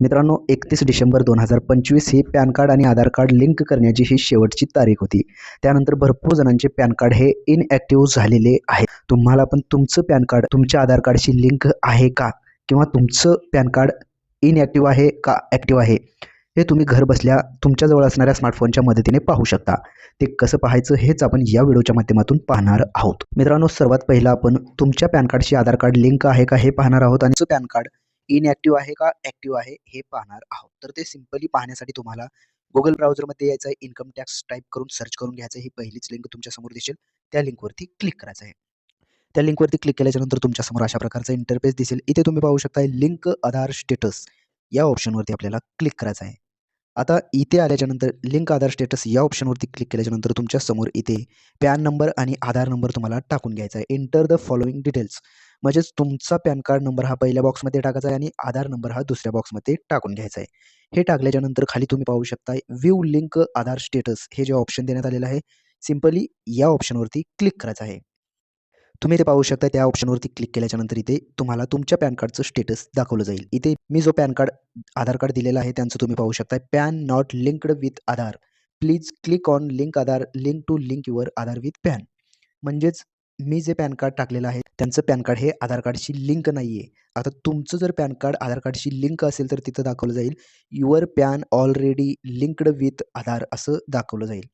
मित्रांनो, 31 डिसेंबर 2025 ही pan card आणि आधार card link करण्याची ही शेवटची तारीख होती. त्यानंतर भरपूर जणांचे पॅन कार्ड हे इनॲक्टिव्ह झालेले आहे. तुम्हाला पण तुमचं पॅन कार्ड तुमच्या आधार कार्डशी लिंक आहे का? किंवा तुमचं पॅन कार्ड इनॲक्टिव्ह आहे का ॲक्टिव्ह आहे? हे तुम्ही घर बसल्या तुमच्याजवळ असणाऱ्या स्मार्टफोनच्या मदतीने पाहू शकता. ते कसं पाहायचं हेच आपण या व्हिडिओच्या माध्यमातून पाहणार आहोत. मित्रांनो, सर्वात पहिलं आपण तुमच्या पॅन कार्डशी आधार कार्ड लिंक आहे का हे पाहणार आहोत आणि पॅन कार्ड इनॲक्टिव्ह आहे का ॲक्टिव्ह आहे हे पाहणार आहोत. तर ते सिंपली पाहण्यासाठी तुम्हाला Google ब्राउझरमध्ये यायचं आहे. इन्कम टॅक्स टाइप करून सर्च करून घ्यायचं आहे. ही पहिलीच लिंक तुमच्यासमोर दिसेल. त्या लिंकवरती क्लिक करायचं आहे. त्या लिंकवरती क्लिक केल्याच्यानंतर तुमच्यासमोर अशा प्रकारचा इंटरफेस दिसेल. इथे तुम्ही पाहू शकता लिंक आधार स्टेटस या ऑप्शनवरती आपल्याला क्लिक करायचं आहे. आता इथे आल्याच्यानंतर लिंक आधार स्टेटस या ऑप्शनवरती क्लिक केल्याच्यानंतर तुमच्यासमोर इथे पॅन नंबर आणि आधार नंबर तुम्हाला टाकून घ्यायचा आहे. एंटर द फॉलोइंग डिटेल्स म्हणजेच तुमचा पॅन कार्ड नंबर हा पहिल्या बॉक्समध्ये टाकायचा आहे आणि आधार नंबर हा दुसऱ्या बॉक्समध्ये टाकून घ्यायचा आहे. हे टाकल्याच्यानंतर खाली तुम्ही पाहू शकता व्ह्यू लिंक आधार स्टेटस हे जे ऑप्शन देण्यात आलेलं आहे, सिंपली या ऑप्शनवरती क्लिक करायचं आहे. तुम्ही इथे पाहू शकता त्या ऑप्शनवरती क्लिक केल्याच्यानंतर इथे तुम्हाला तुमच्या पॅन कार्डचं स्टेटस दाखवलं जाईल. इथे मी जो पॅन कार्ड आधार कार्ड दिलेला आहे त्यांचं तुम्ही पाहू शकता PAN not linked with Aadhaar. Please click on link Aadhaar link to link your Aadhaar with PAN. म्हणजेच मी जे पॅन कार्ड टाकलेलं आहे त्यांचं पॅन कार्ड हे आधार कार्डशी लिंक नाही आहे. आता तुमचं जर पॅन कार्ड आधार कार्डशी लिंक असेल तर तिथं दाखवलं जाईल your PAN already linked with Aadhaar असं दाखवलं जाईल.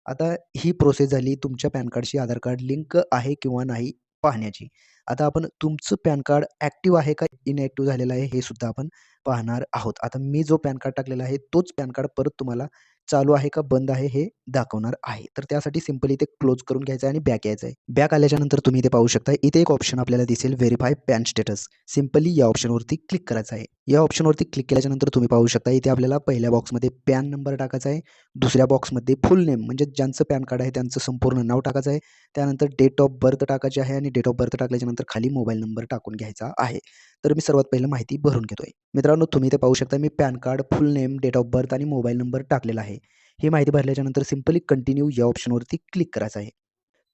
आता ही प्रोसेस झाली तुमच्या पॅन कार्डशी आधार कार्ड लिंक आहे किंवा नाही पाहण्याची. आता आपण तुमचं पॅन कार्ड ॲक्टिव्ह आहे का इनॲक्टिव्ह झालेलं आहे हे सुद्धा आपण पाहणार आहोत. आता मी जो पॅन कार्ड टाकलेला आहे तोच पॅन कार्ड परत तुम्हाला चालू आहे का बंद आहे हे दाखवणार आहे. तर त्यासाठी सिंपली इथे क्लोज करून घ्यायचं आहे आणि बॅक यायचं आहे. बॅक आल्याच्यानंतर तुम्ही इथे पाहू शकता इथे एक ऑप्शन आपल्याला दिसेल व्हेरिफाय पॅन स्टेटस. सिंपली या ऑप्शनवरती क्लिक करायचं आहे. या ऑप्शनवरती क्लिक केल्याच्यानंतर तुम्ही पाहू शकता इथे आपल्याला पहिल्या बॉक्समध्ये पॅन नंबर टाकायचा आहे. दुसऱ्या बॉक्समध्ये फुल नेम म्हणजे ज्यांचं पॅन कार्ड आहे त्यांचं संपूर्ण नाव टाकायचं आहे. त्यानंतर डेट ऑफ बर्थ टाकायची आहे आणि डेट ऑफ बर्थ टाकल्याच्यानंतर खाली मोबाईल नंबर टाकून घ्यायचा आहे. तर मी सर्वात पहिलं माहिती भरून घेतोय. मित्रांनो, तुम्ही इथे पाहू शकता मी PAN card, full name, date of birth आणि मोबाईल नंबर टाकलेला आहे. ही माहिती भरल्याच्यानंतर सिंपली कंटिन्यू या ऑप्शनवरती क्लिक करायचं आहे.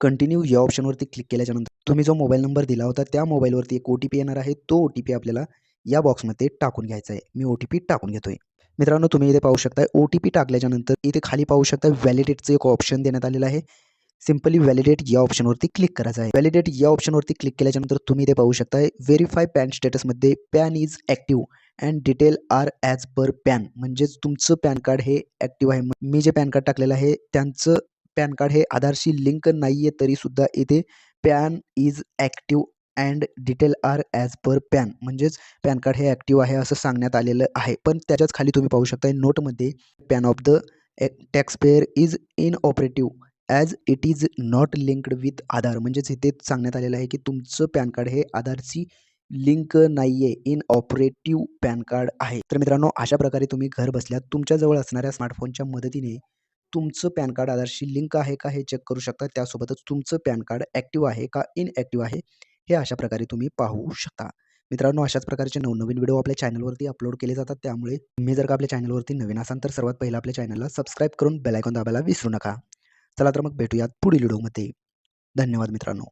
कंटिन्यू या ऑप्शनवरती क्लिक केल्याच्यानंतर तुम्ही जो मोबाईल नंबर दिला होता त्या मोबाईलवरती एक ओ-टी-पी येणार आहे. तो ओ-टी-पी आपल्याला या बॉक्समध्ये टाकून घ्यायचा आहे. मी ओ-टी-पी टाकून घेतोय. मित्रांनो, तुम्ही इथे पाहू शकता ओ-टी-पी टाकल्याच्यानंतर इथे खाली पाहू शकता व्हॅलिडेटचं एक ऑप्शन देण्यात आलेलं आहे. सिंपली व्हॅलिडेट या ऑप्शनवरती क्लिक करायचं आहे. व्हॅलिडेट या ऑप्शनवरती क्लिक केल्याच्यानंतर तुम्ही इथे पाहू शकता व्हेरिफाय पॅन स्टेटसमध्ये PAN is active and detail are as per PAN. म्हणजेच तुमचं पॅन कार्ड हे ॲक्टिव्ह आहे. मी जे पॅन कार्ड टाकलेलं आहे त्यांचं पॅन कार्ड हे आधारशी लिंक नाही आहे तरीसुद्धा इथे PAN is active and detail are as per PAN म्हणजेच पॅन कार्ड हे ॲक्टिव्ह आहे असं सांगण्यात आलेलं आहे. पण त्याच्याच खाली तुम्ही पाहू शकता नोटमध्ये PAN of the taxpayer is inoperative as it is not linked with Aadhaar. म्हणजेच इथे सांगण्यात आलेलं आहे की तुमचं पॅन कार्ड हे आधारशी लिंक नाही आहे, इनऑपरेटिव्ह पॅन कार्ड आहे. तर मित्रांनो, अशा प्रकारे तुम्ही घर बसल्या तुमच्याजवळ असणाऱ्या स्मार्टफोनच्या मदतीने तुमचं पॅन कार्ड आधारशी लिंक आहे का हे चेक करू शकता. त्यासोबतच तुमचं पॅन कार्ड ॲक्टिव्ह आहे का इनॲक्टिव्ह आहे हे अशा प्रकारे तुम्ही पाहू शकता. मित्रांनो, अशाच प्रकारचे नवनवीन व्हिडिओ आपल्या चॅनलवरती अपलोड केले जातात. त्यामुळे तुम्ही जर का आपल्या चॅनलवरती नवीन असाल तर सर्वात पहिलं आपल्या चॅनलला सबस्क्राईब करून बेल आयकॉन दाबायला विसरू नका. चला तर मग भेटूयात पुढील व्हिडिओमध्ये. धन्यवाद मित्रांनो.